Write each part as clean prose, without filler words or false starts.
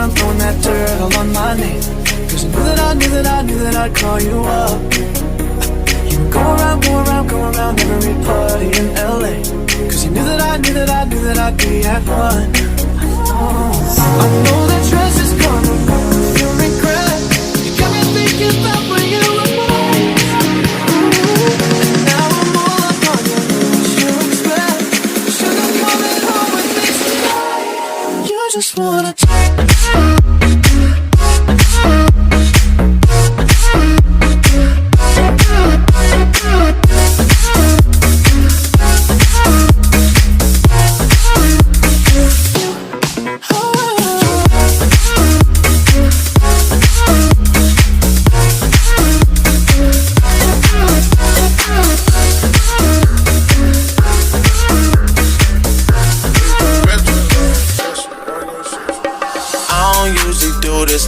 I'm throwing that dirt all on my name. Cause I knew that I'd call you up. You would go around every party in LA. Cause you knew that I'd be at one. I know that dress is gonna make you regret. You got me thinking about when you were mine. And now I'm all up on you, what you expect. Sugar coming home with me tonight. You just wanna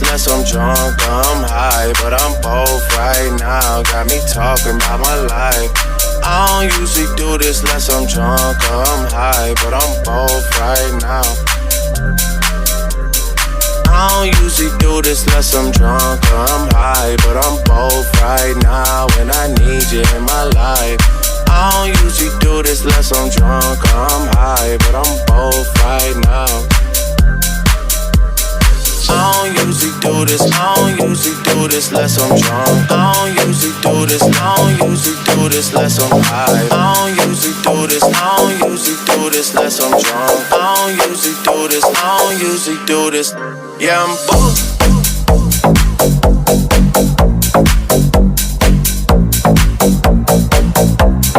unless I'm drunk or I'm high, but I'm both right now. Got me talking about my life. I don't usually do this unless I'm drunk or I'm high, but I'm both right now. I don't usually do this unless I'm drunk or I'm high, but I'm both right now, and I need you in my life. I don't usually do this unless I'm drunk or I'm high, but I'm both right now. I don't usually do this, I don't usually do this unless I'm drunk. I don't usually do this, I don't usually do this unless I'm high. I don't usually do this, I don't usually do this unless I'm drunk. I don't usually do this, I don't usually do this. Yeah, I'm both.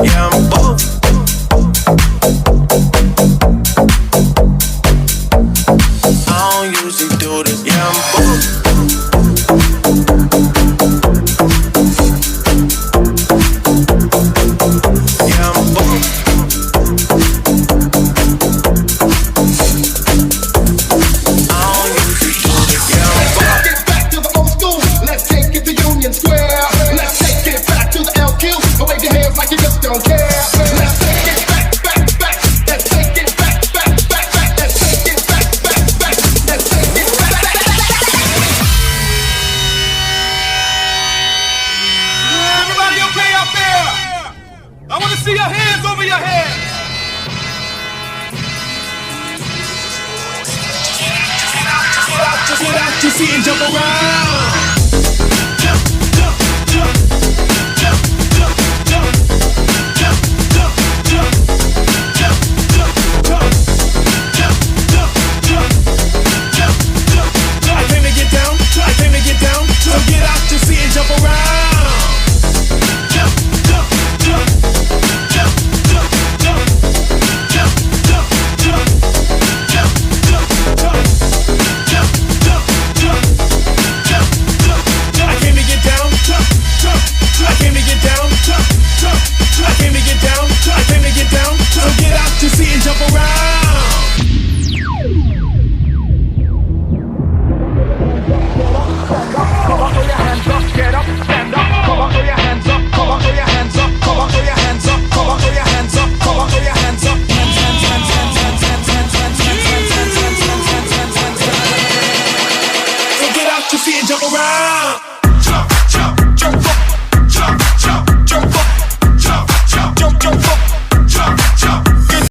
Yeah, I'm both. I don't usually do this. Yeah, I'm both. Yeah, I'm both. I don't usually do this. Yeah, I'm both. Let's get back to the old school. Let's take it to Union Square. Let's take it back to the LQ. Wave your hands like you just don't care. Let's take it back. Let's take it back. Let's take it back. Let's take it back. Everybody okay out there? I want to see your hands over your heads. Get out your seat and jump around.